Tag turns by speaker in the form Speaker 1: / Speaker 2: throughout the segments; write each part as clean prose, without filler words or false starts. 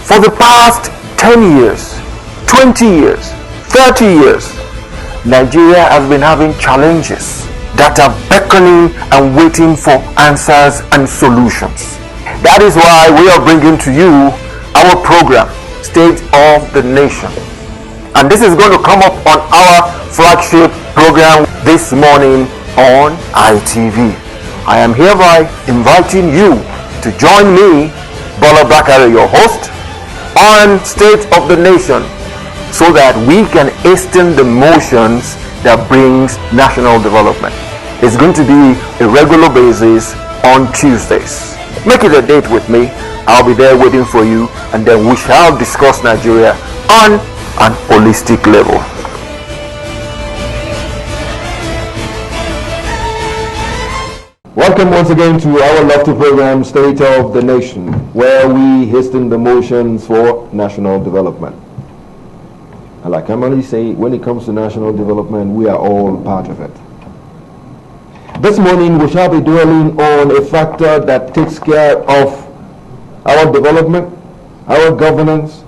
Speaker 1: For the past 10 years, 20 years, 30 years, Nigeria has been having challenges that are beckoning and waiting for answers and solutions. That is why we are bringing to you our program, State of the Nation. And this is going to come up on our flagship program this morning on ITV. I am hereby inviting you to join me, Bola Bakare, your host, on State of the Nation, so that we can hasten the motions that brings national development. It's going to be a regular basis on Tuesdays. Make it a date with me. I'll be there waiting for you, and then we shall discuss Nigeria on an holistic level. Welcome once again to our lofty program, State of the Nation, where we hasten the motions for national development. And like I normally say, when it comes to national development, we are all part of it. This morning, we shall be dwelling on a factor that takes care of our development, our governance,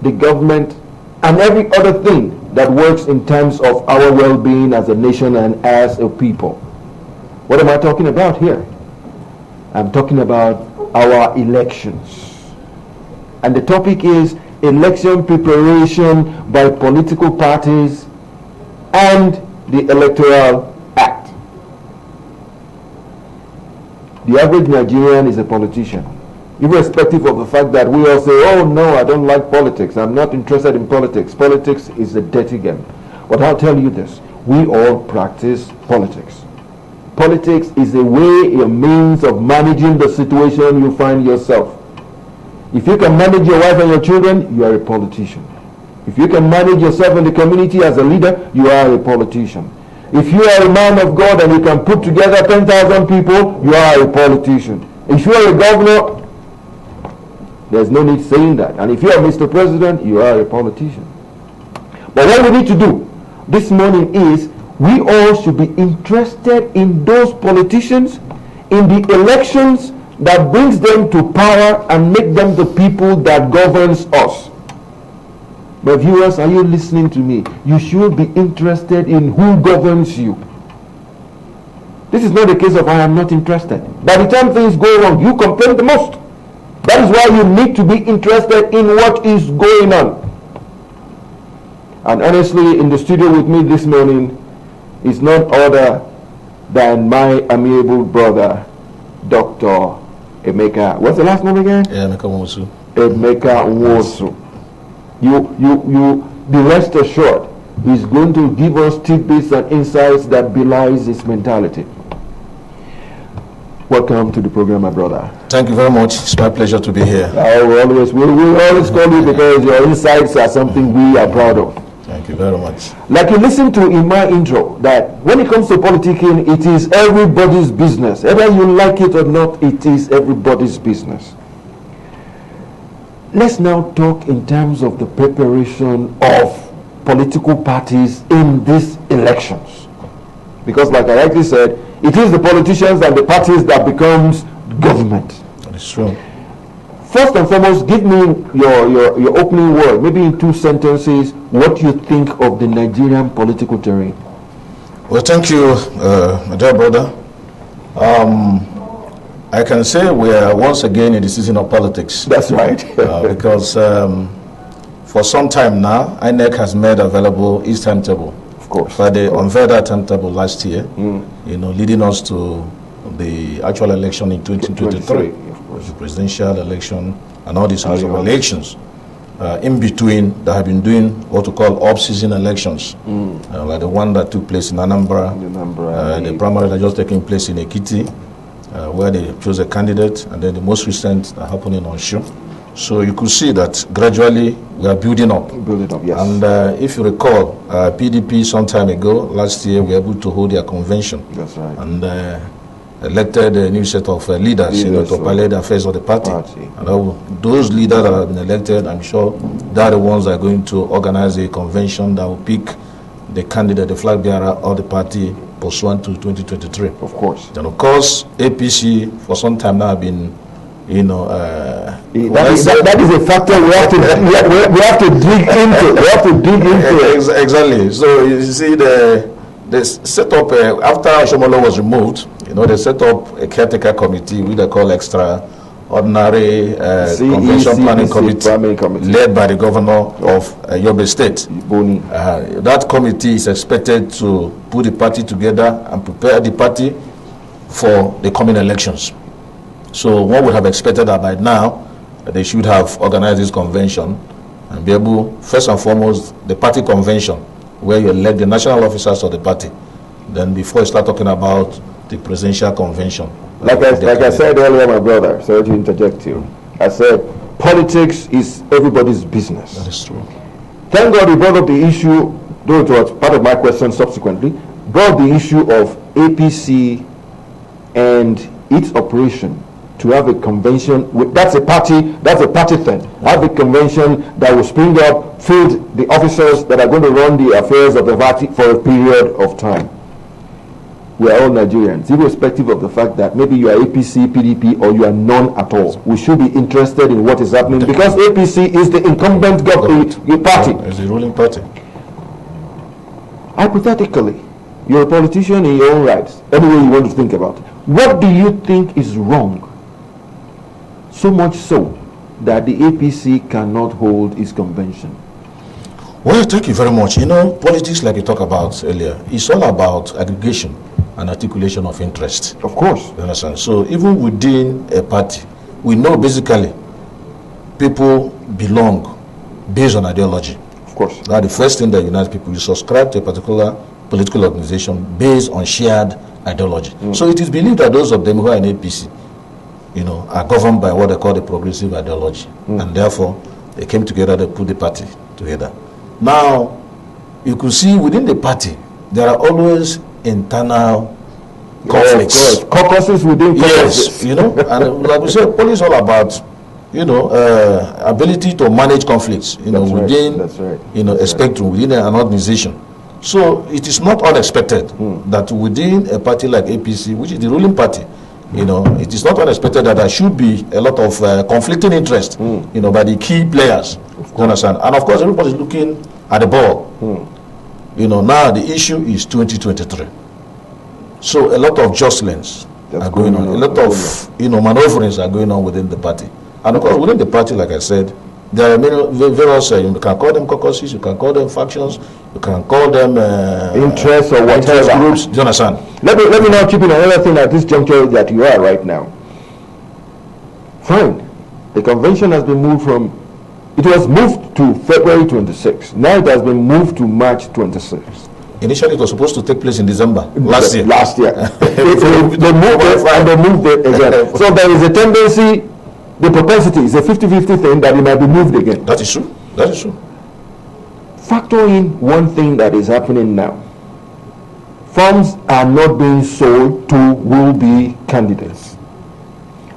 Speaker 1: the government, and every other thing that works in terms of our well-being as a nation and as a people. What am I talking about here? I'm talking about our elections. And the topic is election preparation by political parties and the Electoral Act. The average Nigerian is a politician, irrespective of the fact that we all say, oh no, I don't like politics, I'm not interested in politics. Politics is a dirty game. But I'll tell you this, we all practice politics. Politics is a way, a means of managing the situation you find yourself. If you can manage your wife and your children, you are a politician. If you can manage yourself in the community as a leader, you are a politician. If you are a man of God and you can put together 10,000 people, you are a politician. If you are a governor, there's no need saying that. And if you are Mr. President, you are a politician. But what we need to do this morning is we all should be interested in those politicians, in the elections that brings them to power and make them the people that governs us. But viewers, are you listening to me? You should be interested in who governs you. This is not a case of I am not interested. By the time things go wrong, you complain the most. That is why you need to be interested in what is going on. And honestly, in the studio with me this morning is none other than my amiable brother, Dr. Emeka. What's the last name again?
Speaker 2: Emeka Nwosu.
Speaker 1: Emeka Nwosu. You be rest assured, he's going to give us tidbits and insights that belies his mentality. Welcome to the program, my brother.
Speaker 2: Thank you very much. It's my pleasure to be here.
Speaker 1: We'll always call you because your insights are something we are proud of.
Speaker 2: Thank you very much.
Speaker 1: Like you listened to in my intro, that when it comes to politicking, it is everybody's business. Whether you like it or not, it is everybody's business. Let's now talk in terms of the preparation of political parties in these elections. Because like I rightly said, it is the politicians and the parties that becomes government.
Speaker 2: That is true.
Speaker 1: First and foremost, give me your opening word, maybe in 2 sentences, what you think of the Nigerian political terrain.
Speaker 2: Well, thank you, my dear brother. I can say we are once again in the season of politics.
Speaker 1: That's right.
Speaker 2: Because for some time now, I.N.E.C. has made available its timetable.
Speaker 1: Of course.
Speaker 2: But they unveiled that timetable last year, leading us to the actual election in 2023. The presidential election and all these kinds of elections. In between, they have been doing what we call off-season elections, like the one that took place in Anambra, the primary that just taking place in Ekiti, where they chose a candidate, and then the most recent happened in Osun. So you could see that gradually we are building up.
Speaker 1: Yes.
Speaker 2: And if you recall, PDP some time ago, last year, we were able to hold their convention.
Speaker 1: That's right.
Speaker 2: And elected a new set of leaders to parlay the affairs of the party. And those leaders that have been elected, I'm sure they are the ones that are going to organize a convention that will pick the candidate, the flag bearer of the party pursuant to 2023.
Speaker 1: Of course.
Speaker 2: And of course, APC for some time now have been,
Speaker 1: That is a factor we have to dig into. We have to dig into.
Speaker 2: Exactly. So you see, they set up after Shomolo was removed. They set up a caretaker committee, which they call extraordinary convention planning committee, led by the governor of Yobe State. That committee is expected to put the party together and prepare the party for the coming elections. So one would have expected that by now they should have organized this convention and be able, first and foremost, the party convention, where you elect the national officers of the party. Then before you start talking about the presidential convention.
Speaker 1: Like I said earlier, my brother, sorry to interject you. I said politics is everybody's business.
Speaker 2: That is true.
Speaker 1: Thank God you brought up the issue, though it was part of my question subsequently, brought the issue of APC and its operation to have a convention. That's a party thing. Have a convention that will spring up, field the officers that are going to run the affairs of the party for a period of time. We are all Nigerians, irrespective of the fact that maybe you are APC, PDP, or you are none at all. We should be interested in what is happening because APC is the incumbent party.
Speaker 2: It's the ruling party.
Speaker 1: Hypothetically, you're a politician in your own rights, any way you want to think about it. What do you think is wrong? So much so that the APC cannot hold its convention.
Speaker 2: Well, thank you very much. Politics, like you talked about earlier, is all about aggregation and articulation of interest.
Speaker 1: Of course.
Speaker 2: You understand? So even within a party, we know basically people belong based on ideology.
Speaker 1: Of course.
Speaker 2: That's the first thing that unites people. You subscribe to a particular political organization based on shared ideology. So it is believed that those of them who are in APC, are governed by what they call the progressive ideology. And therefore, they came together, they put the party together. Now, you could see within the party, there are always internal conflicts.
Speaker 1: Caucuses within caucuses.
Speaker 2: Yes, and like we said, police is all about, ability to manage conflicts, within, a spectrum, within an organization. So it is not unexpected that within a party like APC, which is the ruling party, it is not unexpected that there should be a lot of conflicting interest, by the key players. You understand? And of course, everybody is looking at the ball. Now the issue is 2023. So a lot of jostlings are going on. A lot of maneuverings are going on within the party. And of course, within the party, like I said, there are various, you can call them caucuses, you can call them factions, you can call them
Speaker 1: interests or whatever
Speaker 2: groups. Do you understand?
Speaker 1: Let me now chip in another thing at this juncture that you are right now. Fine. The convention has been moved from, it was moved to February 26. Now it has been moved to March 26.
Speaker 2: Initially, it was supposed to take place in December last year.
Speaker 1: They moved it again. So there is a tendency, the propensity is a 50-50 thing that it might be moved again.
Speaker 2: That is true. That is true.
Speaker 1: Factor in one thing that is happening now. Forms are not being sold to will-be candidates.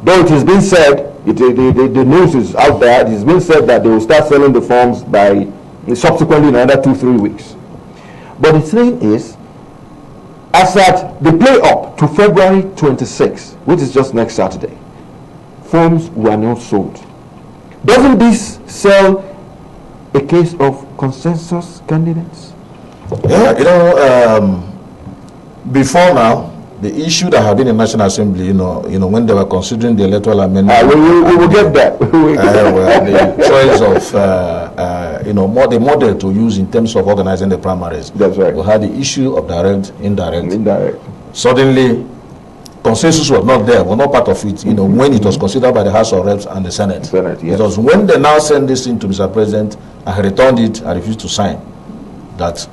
Speaker 1: Though it has been said, the news is out there, it has been said that they will start selling the forms by subsequently in another 2-3 weeks. But the thing is, as at the play up to February 26, which is just next Saturday, forms were not sold. Doesn't this sell a case of consensus candidates?
Speaker 2: Yeah, before now, the issue that had been in National Assembly, when they were considering the electoral amendment,
Speaker 1: we will get that.
Speaker 2: The choice of, the model to use in terms of organizing the primaries.
Speaker 1: That's right.
Speaker 2: We had the issue of direct, indirect. Suddenly, consensus was not there, was not part of it, when it was considered by the House of Reps and the Senate.
Speaker 1: Yes.
Speaker 2: It was when they now sent this thing to Mr. President, and he returned it and refused to sign, that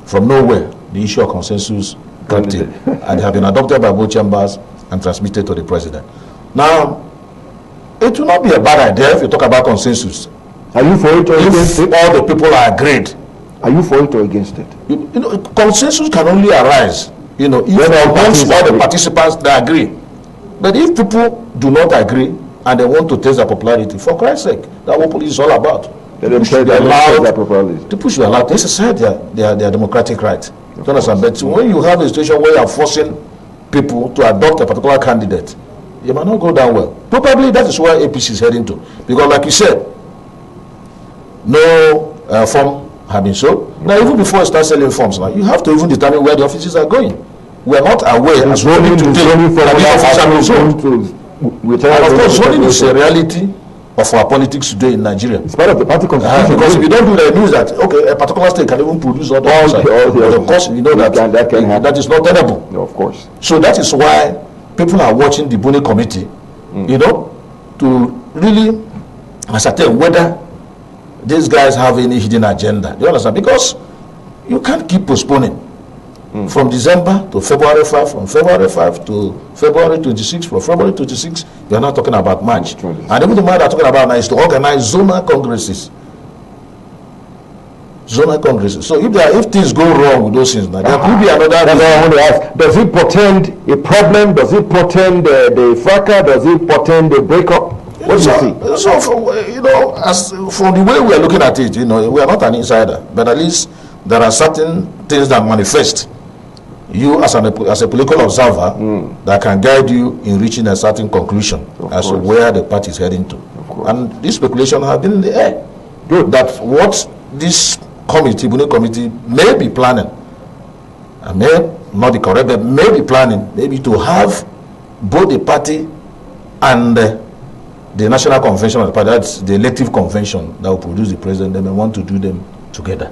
Speaker 2: from nowhere, the issue of consensus crept in, and have been adopted by both chambers and transmitted to the President. Now, it will not be a bad idea if you talk about consensus.
Speaker 1: Are you for it or against it?
Speaker 2: All the people are agreed.
Speaker 1: Are you for it or against it?
Speaker 2: Consensus can only arise, if amongst all the participants they agree. But if people do not agree and they want to test their popularity, for Christ's sake, that's what police is all about. People should be allowed to exercise their democratic right. But when you have a situation where you are forcing people to adopt a particular candidate, you might not go down well. Probably that is where APC is heading to. Because like you said, no form have been sold. Now, even before you start selling forms, now you have to even determine where the offices are going. We are not aware as zoning today that the offices are being sold. And of course, zoning is a reality of our politics today in Nigeria.
Speaker 1: It's part of the party constitution.
Speaker 2: Because if you don't do that, it means that okay, a particular state can even produce all the outside. But of course, you know that is not tenable.
Speaker 1: No, of course.
Speaker 2: So that is why people are watching the Buni committee, you know, to really ascertain whether these guys have any hidden agenda. Do you understand? Because you can't keep postponing. From December to February 5, from February 5 to February 26, from February 26, you are not talking about March. And even the man they're talking about now is to organize zonal congresses. Zonal congresses. So if things go wrong with those things, now, there could be another.
Speaker 1: That's what I want to ask. Does it portend a problem? Does it portend the fracas? Does it portend the breakup? What do you see?
Speaker 2: So, you know, as from the way we are looking at it, you know, we are not an insider, but at least there are certain things that manifest you as a political observer that can guide you in reaching a certain conclusion as to where the party is heading to. And this speculation has been in the air. Good. That what this committee, Buni committee, may be planning, and may not be correct, but may be planning, maybe to have both the party and the national convention of the party, that's the elective convention that will produce the president, they may want to do them together.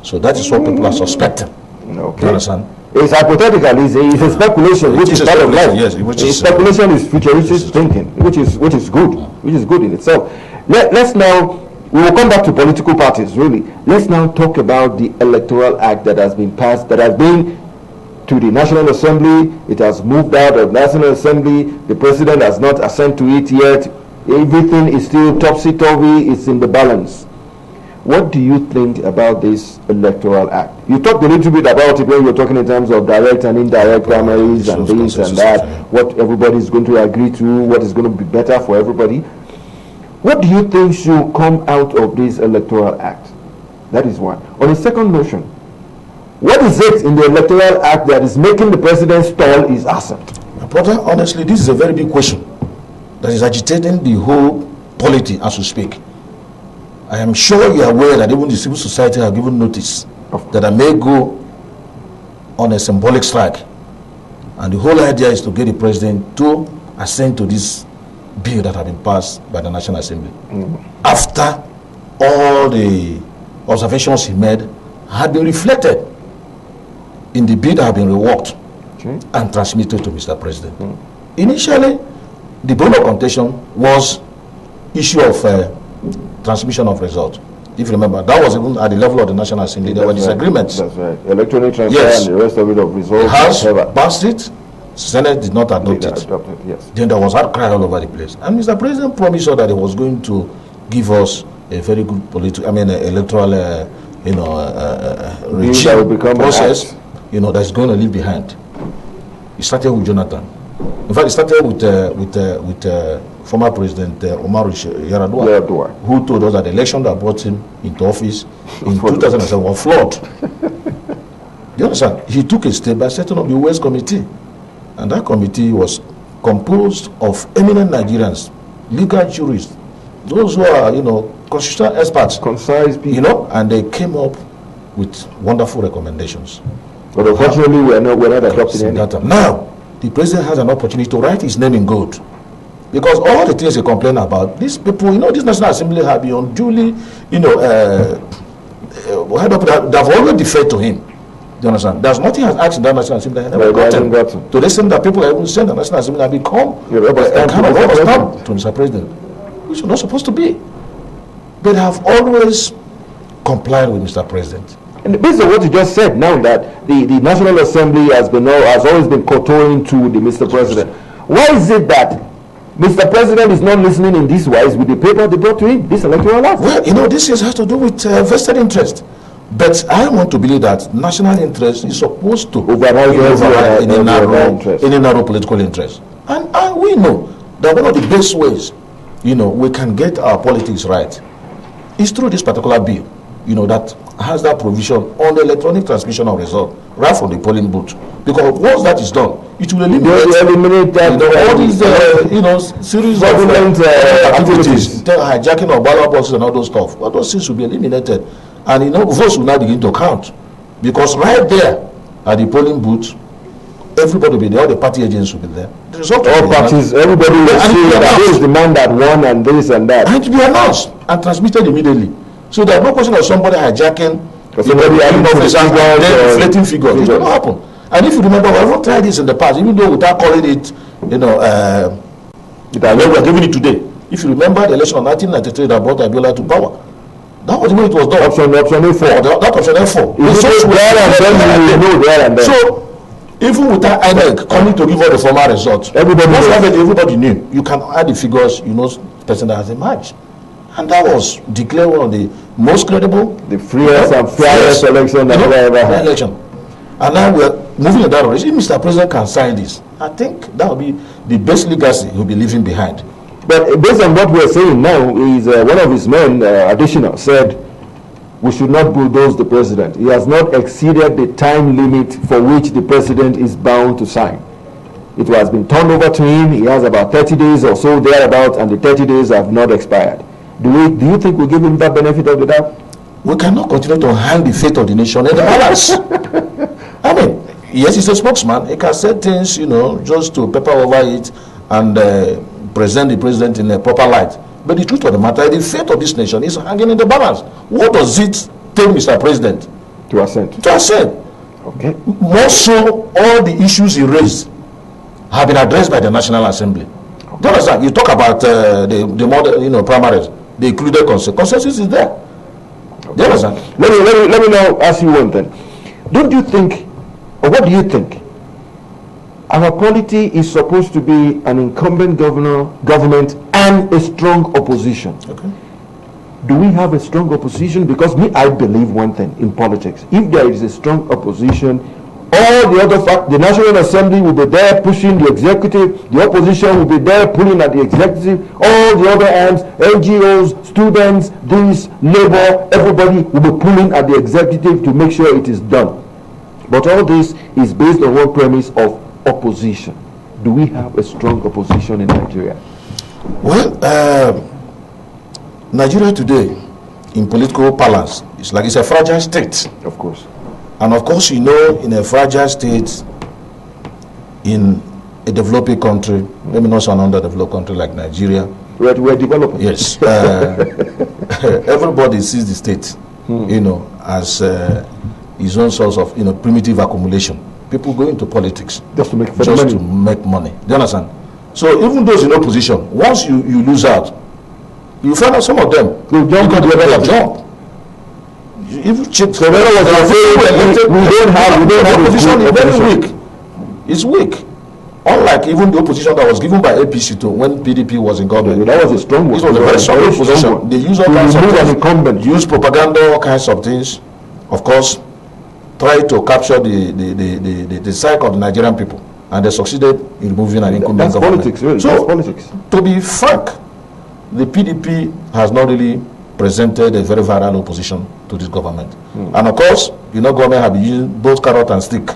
Speaker 2: So that is what people are suspecting.
Speaker 1: Okay.
Speaker 2: You understand?
Speaker 1: It's hypothetical. It's a speculation, which is part of life.
Speaker 2: Yes,
Speaker 1: speculation is futuristic thinking, which is good, which is good in itself. Let's now. We will come back to political parties. Really, let's now talk about the Electoral Act that has been passed, that has been to the National Assembly. It has moved out of National Assembly. The president has not assented to it yet. Everything is still topsy-turvy. It's in the balance. What do you think about this Electoral Act? You talked a little bit about it when you were talking in terms of direct and indirect primaries and this and that, what everybody is going to agree to, what is going to be better for everybody. What do you think should come out of this Electoral Act? That is one. On the second motion, what is it in the Electoral Act that is making the president stall his assent?
Speaker 2: My brother, honestly, this is a very big question that is agitating the whole polity as we speak. I am sure you are aware that even the civil society have given notice that I may go on a symbolic strike. And the whole idea is to get the president to assent to this bill that has been passed by the National Assembly. After all the observations he made had been reflected in the bill that had been reworked and transmitted to Mr. President. Initially, the bone of contention was issue of transmission of results. If you remember, that was even at the level of the National Assembly. There were disagreements.
Speaker 1: That's right. Electronic transfer and the rest of it of results.
Speaker 2: House passed it. Senate did not adopt it.
Speaker 1: Yes.
Speaker 2: Then there was outcry all over the place. And Mr. President promised us that he was going to give us a very good electoral, regime process, that's going to leave behind. It started with Jonathan. In fact, it started with former President Omar Yaradua, who told us that the election that brought him into office in 2007 was flawed. Do you understand? He took a step by setting up the West Committee. And that committee was composed of eminent Nigerians, legal jurists, those who are, constitutional experts.
Speaker 1: Concise people.
Speaker 2: And they came up with wonderful recommendations.
Speaker 1: But unfortunately, we're not adopting any.
Speaker 2: Now, the president has an opportunity to write his name in gold. Because all the things they complain about, these people, this National Assembly have been unduly, they've always deferred to him. Do you understand? There's nothing has asked in that National Assembly that never gotten. To the extent that people have even said the National Assembly have become a kind of rubber stamp to Mr. President, which is not supposed to be. They have always complied with Mr. President.
Speaker 1: And based on what you just said, now that the National Assembly has always been kowtowing to the Mr. President, why is it that Mr. President is not listening in this wise with the paper they brought to him, this Electoral Act?
Speaker 2: Well, this has to do with vested interest. But I want to believe that national interest is supposed to override any narrow political interest. And we know that one of the best ways, we can get our politics right is through this particular bill. that has that provision on the electronic transmission of result right from the polling booth. Because once that is done, it will eliminate
Speaker 1: that,
Speaker 2: all these series of activities, hijacking of ballot boxes and all those stuff. All those things will be eliminated, and votes will now begin to count, because right there at the polling booth, everybody will be there. All the party agents will be there. The result
Speaker 1: all parties, everybody will see that this is the man that won and this and that.
Speaker 2: And it will be announced and transmitted immediately. So there's no question of somebody hijacking, inflating figures. It will not happen. And if you remember, we haven't tried this in the past, even though without calling it, we are giving it today. If you remember the election of 1993 that brought Abiola to power, that was the way it was done.
Speaker 1: Option A4.
Speaker 2: That option A4. So even without I.N.E.C. coming to give all the formal results, everybody knew. You can add the figures, the person that has emerged. And that was declared one of the most credible,
Speaker 1: the freest and fairest election that we ever had.
Speaker 2: And now we're moving in that direction. If Mr. President can sign this, I think that will be the best legacy he'll be leaving behind.
Speaker 1: But based on what we're saying now, is one of his men, additional, said we should not bulldoze the president. He has not exceeded the time limit for which the president is bound to sign. It has been turned over to him. He has about 30 days or so thereabout, and the 30 days have not expired. Do you think we give him that benefit of the doubt?
Speaker 2: We cannot continue to hang the fate of the nation in the balance. I mean, yes, he's a spokesman. He can say things, just to paper over it and present the president in a proper light. But the truth of the matter, the fate of this nation is hanging in the balance. What does it take Mr. President?
Speaker 1: To assent.
Speaker 2: To assent.
Speaker 1: Okay.
Speaker 2: More so, all the issues he raised have been addressed by the National Assembly. Okay. Do you understand? You talk about the model, primaries. The included consensus is there. Okay. Do you understand?
Speaker 1: Let me now ask you one thing. Don't you think, or what do you think? Our polity is supposed to be an incumbent government and a strong opposition.
Speaker 2: Okay.
Speaker 1: Do we have a strong opposition? Because I believe one thing in politics. If there is a strong opposition, all the other the National Assembly will be there pushing the executive, the opposition will be there pulling at the executive, all the other arms, NGOs, students, this, labor, everybody will be pulling at the executive to make sure it is done. But all this is based on one premise of opposition. Do we have a strong opposition in Nigeria?
Speaker 2: Well, Nigeria today, in political balance, it's a fragile state.
Speaker 1: Of course.
Speaker 2: And of course, in a fragile state, in a developing country, maybe not an underdeveloped country like Nigeria.
Speaker 1: We're developing.
Speaker 2: Yes. Everybody sees the state, as his own source of, primitive accumulation. People go into politics
Speaker 1: just to make
Speaker 2: money. Do you understand? So even those in opposition, once you lose out, you find out some of them
Speaker 1: will jump.
Speaker 2: If
Speaker 1: so we don't have
Speaker 2: opposition is very weak. It's weak. Unlike even the opposition that was given by APC to when PDP was in government.
Speaker 1: That was a strong one.
Speaker 2: It was a very strong opposition. They use all kinds of things. Use propaganda, all kinds of things. Of course, try to capture the psyche of the Nigerian people, and they succeeded in removing an incumbent government.
Speaker 1: Politics, really.
Speaker 2: So,
Speaker 1: that's politics.
Speaker 2: To be frank, the PDP has not really presented a very viral opposition to this government. And of course, government have been using both carrot and stick, do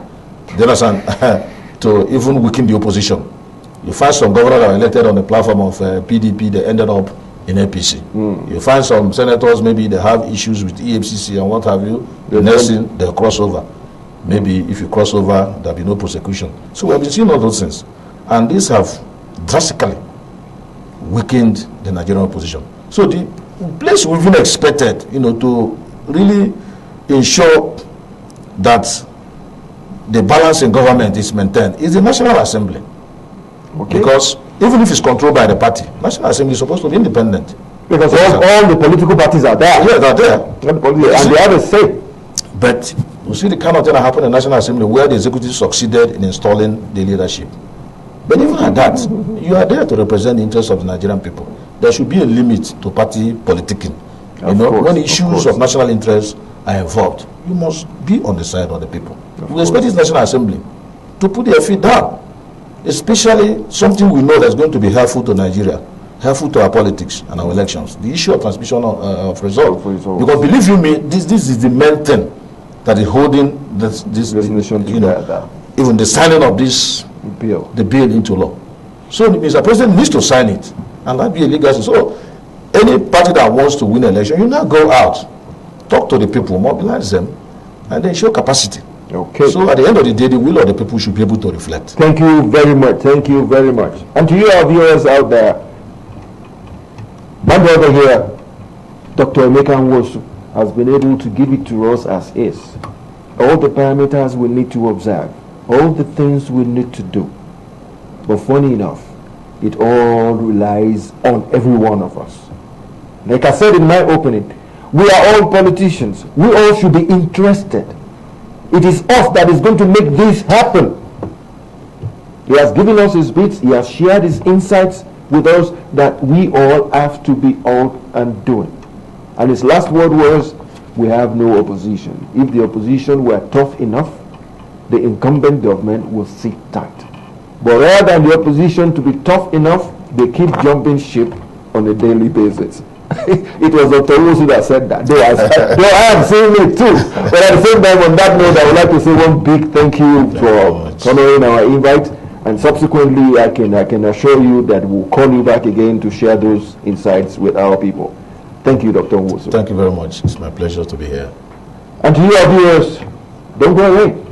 Speaker 2: you understand, to even weaken the opposition. You find some governors that are elected on the platform of PDP, they ended up in APC. You find some senators, maybe they have issues with EFCC and what have you, the next thing, they'll cross over. Maybe if you cross over, there'll be no prosecution. So we have been seeing all those things. And these have drastically weakened the Nigerian opposition. So the place we've been expected, to really ensure that the balance in government is maintained is the National Assembly.
Speaker 1: Okay.
Speaker 2: Because even if it's controlled by the party, National Assembly is supposed to be independent.
Speaker 1: Because all the political parties are there.
Speaker 2: Yeah, they're there.
Speaker 1: And they have a say.
Speaker 2: But you see the kind of thing that happened in the National Assembly where the executive succeeded in installing the leadership. But even at that, you are there to represent the interests of the Nigerian people. There should be a limit to party politicking. When issues of national interest are involved, you must be on the side of the people. We expect this National Assembly to put their feet down, especially something we know that's going to be helpful to Nigeria. helpful to our politics and our elections. The issue of transmission of results. Because believe you me, this is the main thing that is holding this
Speaker 1: nation together.
Speaker 2: Even the signing of this
Speaker 1: bill,
Speaker 2: into law. So Mr. President needs to sign it, and that be a legal. So any party that wants to win an election, you now go out, talk to the people, mobilize them, and then show capacity.
Speaker 1: Okay.
Speaker 2: So at the end of the day, the will of the people should be able to reflect.
Speaker 1: Thank you very much. Thank you very much. And to you, our viewers out there, my brother here, Dr. I.N.E.C.GUIDELINES, has been able to give it to us as is. All the parameters we need to observe, all the things we need to do. But funny enough, it all relies on every one of us. Like I said in my opening, we are all politicians. We all should be interested. It is us that is going to make this happen. He has given us his bits. He has shared his insights with us that we all have to be out and doing. And his last word was, we have no opposition. If the opposition were tough enough, the incumbent government will sit tight. But rather than the opposition to be tough enough, they keep jumping ship on a daily basis. It was Dr. Owusu that said that. Though I am saying it too. But at the same time, on that note, I would like to say one big thank you for honoring our invite. And subsequently, I can assure you that we'll call you back again to share those insights with our people. Thank you, Dr. Owusu.
Speaker 2: Thank you very much. It's my pleasure to be here.
Speaker 1: And to you, our viewers, don't go away.